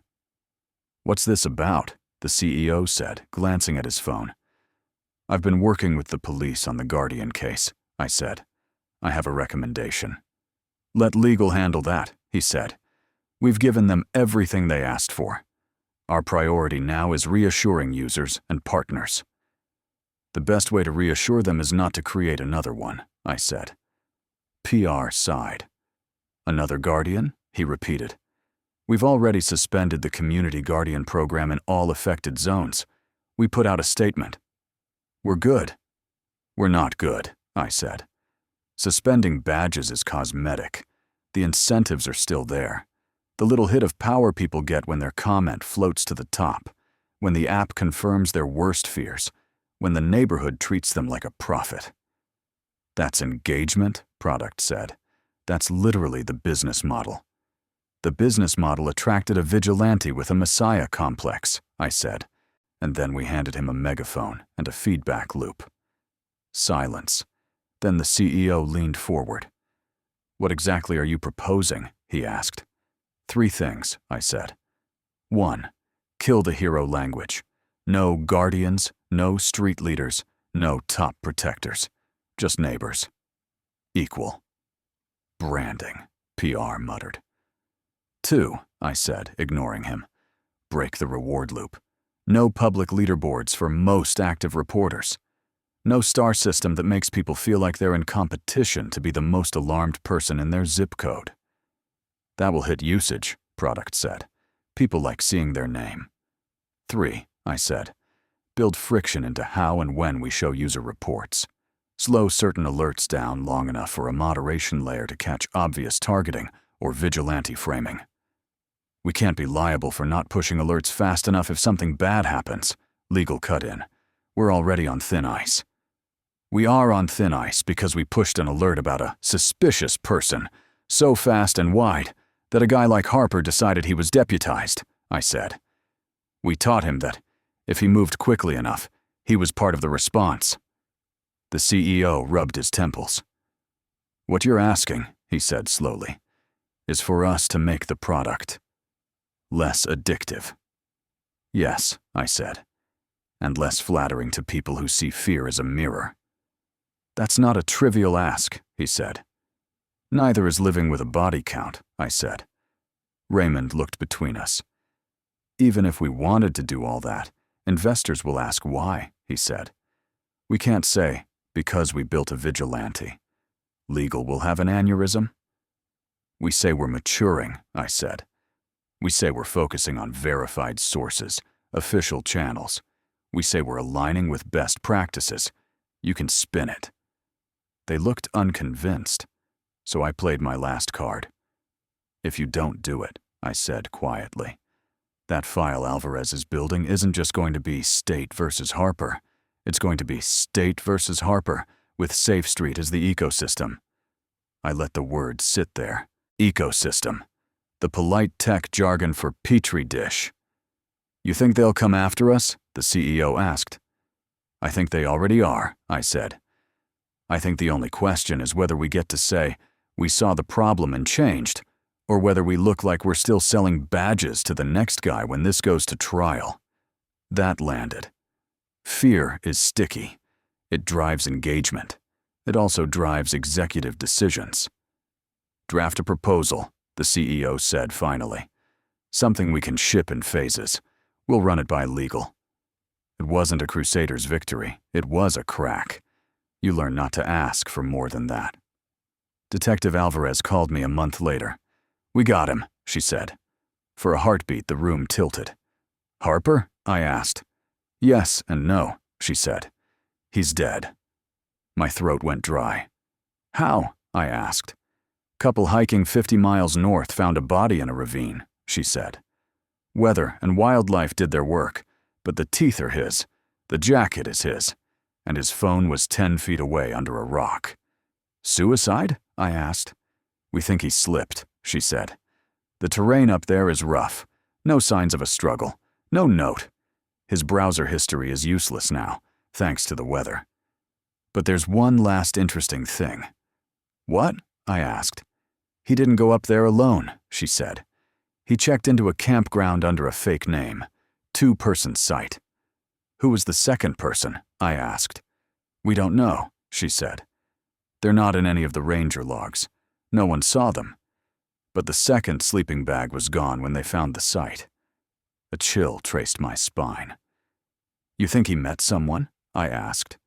What's this about? The CEO said, glancing at his phone. I've been working with the police on the Guardian case, I said. I have a recommendation. Let legal handle that, he said. We've given them everything they asked for. Our priority now is reassuring users and partners. The best way to reassure them is not to create another one, I said. PR sighed. Another Guardian? He repeated. We've already suspended the Community Guardian program in all affected zones. We put out a statement. We're good. We're not good, I said. Suspending badges is cosmetic. The incentives are still there. The little hit of power people get when their comment floats to the top, when the app confirms their worst fears, when the neighborhood treats them like a prophet. That's engagement, Product said. That's literally the business model. The business model attracted a vigilante with a messiah complex, I said, and then we handed him a megaphone and a feedback loop. Silence. Then the CEO leaned forward. What exactly are you proposing? He asked. 3 things, I said. 1. Kill the hero language. No guardians, no street leaders, no top protectors. Just neighbors. Equal. Branding, PR muttered. 2, I said, ignoring him. Break the reward loop. No public leaderboards for most active reporters. No star system that makes people feel like they're in competition to be the most alarmed person in their zip code. That will hit usage, Product said. People like seeing their name. 3, I said. Build friction into how and when we show user reports. Slow certain alerts down long enough for a moderation layer to catch obvious targeting or vigilante framing. We can't be liable for not pushing alerts fast enough if something bad happens. Legal cut in. We're already on thin ice. We are on thin ice because we pushed an alert about a suspicious person so fast and wide that a guy like Harper decided he was deputized, I said. We taught him that if he moved quickly enough, he was part of the response. The CEO rubbed his temples. What you're asking, he said slowly, is for us to make the product less addictive. Yes, I said, and less flattering to people who see fear as a mirror. That's not a trivial ask, he said. Neither is living with a body count, I said. Raymond looked between us. Even if we wanted to do all that, investors will ask why, he said. We can't say, because we built a vigilante. Legal will have an aneurysm. We say we're maturing, I said. We say we're focusing on verified sources, official channels. We say we're aligning with best practices. You can spin it. They looked unconvinced, so I played my last card. If you don't do it, I said quietly, that file Alvarez is building isn't just going to be State versus Harper. It's going to be State versus Harper, with Safe Street as the ecosystem. I let the word sit there. Ecosystem. The polite tech jargon for Petri dish. You think they'll come after us? The CEO asked. I think they already are, I said. I think the only question is whether we get to say, we saw the problem and changed, or whether we look like we're still selling badges to the next guy when this goes to trial. That landed. Fear is sticky. It drives engagement. It also drives executive decisions. Draft a proposal, the CEO said finally. Something we can ship in phases. We'll run it by legal. It wasn't a Crusaders' victory. It was a crack. You learn not to ask for more than that. Detective Alvarez called me a month later. We got him, she said. For a heartbeat, the room tilted. Harper? I asked. Yes and no, she said. He's dead. My throat went dry. How? I asked. Couple hiking 50 miles north found a body in a ravine, she said. Weather and wildlife did their work, but the teeth are his, the jacket is his, and his phone was 10 feet away under a rock. Suicide? I asked. We think he slipped, she said. The terrain up there is rough. No signs of a struggle. No note. His browser history is useless now, thanks to the weather. But there's one last interesting thing. What? I asked. He didn't go up there alone, she said. He checked into a campground under a fake name. 2-person site. Who was the second person? I asked. We don't know, she said. They're not in any of the ranger logs. No one saw them. But the second sleeping bag was gone when they found the site. A chill traced my spine. You think he met someone? I asked.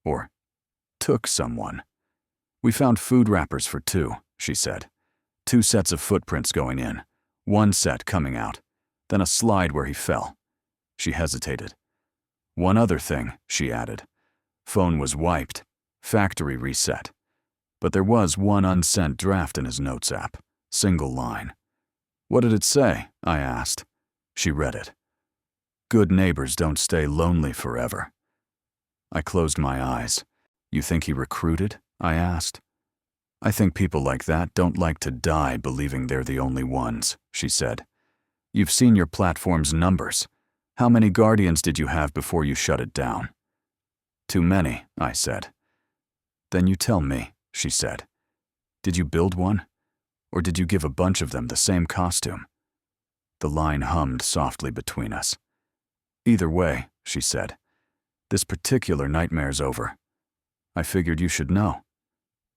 Or took someone. We found food wrappers for 2, she said. 2 sets of footprints going in, 1 set coming out, then a slide where he fell. She hesitated. One other thing, she added. Phone was wiped, Factory reset. But there was one unsent draft in his notes app. Single line. What did it say? I asked. She read it. Good neighbors don't stay lonely forever. I closed my eyes. You think he recruited? I asked. I think people like that don't like to die believing they're the only ones, she said. You've seen your platform's numbers. How many guardians did you have before you shut it down? Too many, I said. Then you tell me, she said. Did you build one? Or did you give a bunch of them the same costume? The line hummed softly between us. Either way, she said. This particular nightmare's over. I figured you should know.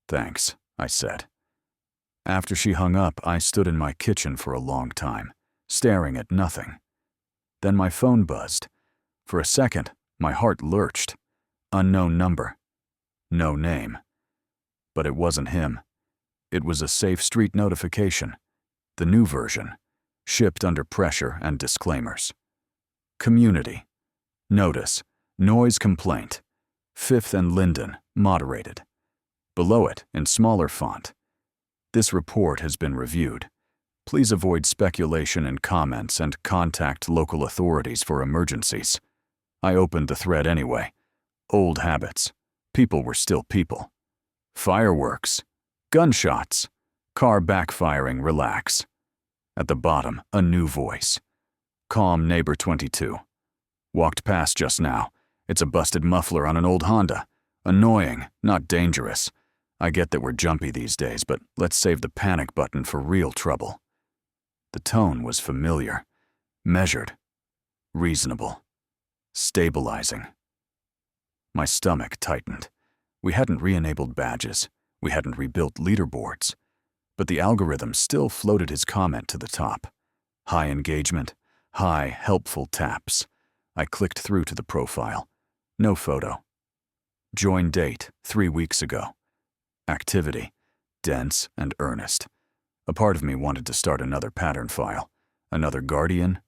Thanks, I said. After she hung up, I stood in my kitchen for a long time, staring at nothing. Then my phone buzzed. For a second, my heart lurched. Unknown number. No name. But it wasn't him. It was a safe street notification. The new version, shipped under pressure and disclaimers. Community. Notice. Noise complaint. 5th and Linden, moderated. Below it, in smaller font. This report has been reviewed. Please avoid speculation in comments and contact local authorities for emergencies. I opened the thread anyway. Old habits. People were still people. Fireworks. Gunshots. Car backfiring, relax. At the bottom, a new voice. Calm neighbor 22. Walked past just now. It's a busted muffler on an old Honda. Annoying, not dangerous. I get that we're jumpy these days, but let's save the panic button for real trouble. The tone was familiar, measured, reasonable, stabilizing. My stomach tightened. We hadn't re-enabled badges. We hadn't rebuilt leaderboards. But the algorithm still floated his comment to the top. High engagement, high helpful taps. I clicked through to the profile. No photo. Join date, 3 weeks ago. Activity, dense and earnest. A part of me wanted to start another pattern file. Another Guardian,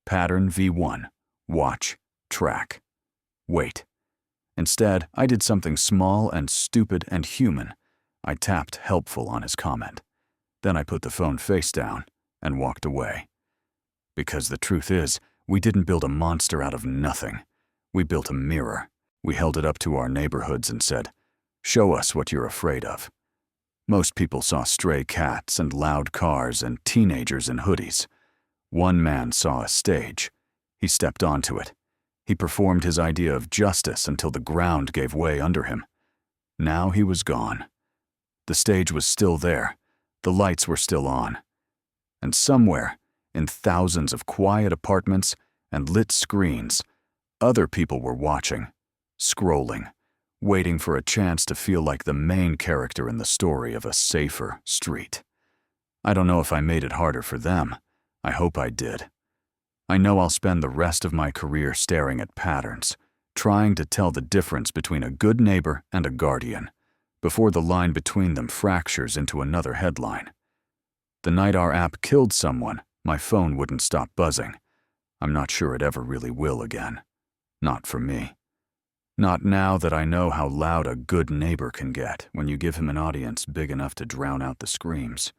pattern V1, watch, track. Wait. Instead, I did something small and stupid and human. I tapped helpful on his comment. Then I put the phone face down and walked away. Because the truth is, we didn't build a monster out of nothing. We built a mirror. We held it up to our neighborhoods and said, "Show us what you're afraid of." Most people saw stray cats and loud cars and teenagers in hoodies. One man saw a stage. He stepped onto it. He performed his idea of justice until the ground gave way under him. Now he was gone. The stage was still there. The lights were still on. And somewhere, in thousands of quiet apartments and lit screens, other people were watching, scrolling, waiting for a chance to feel like the main character in the story of a safer street. I don't know if I made it harder for them. I hope I did. I know I'll spend the rest of my career staring at patterns, trying to tell the difference between a good neighbor and a guardian, before the line between them fractures into another headline. The night our app killed someone, my phone wouldn't stop buzzing. I'm not sure it ever really will again. Not for me. Not now that I know how loud a good neighbor can get when you give him an audience big enough to drown out the screams.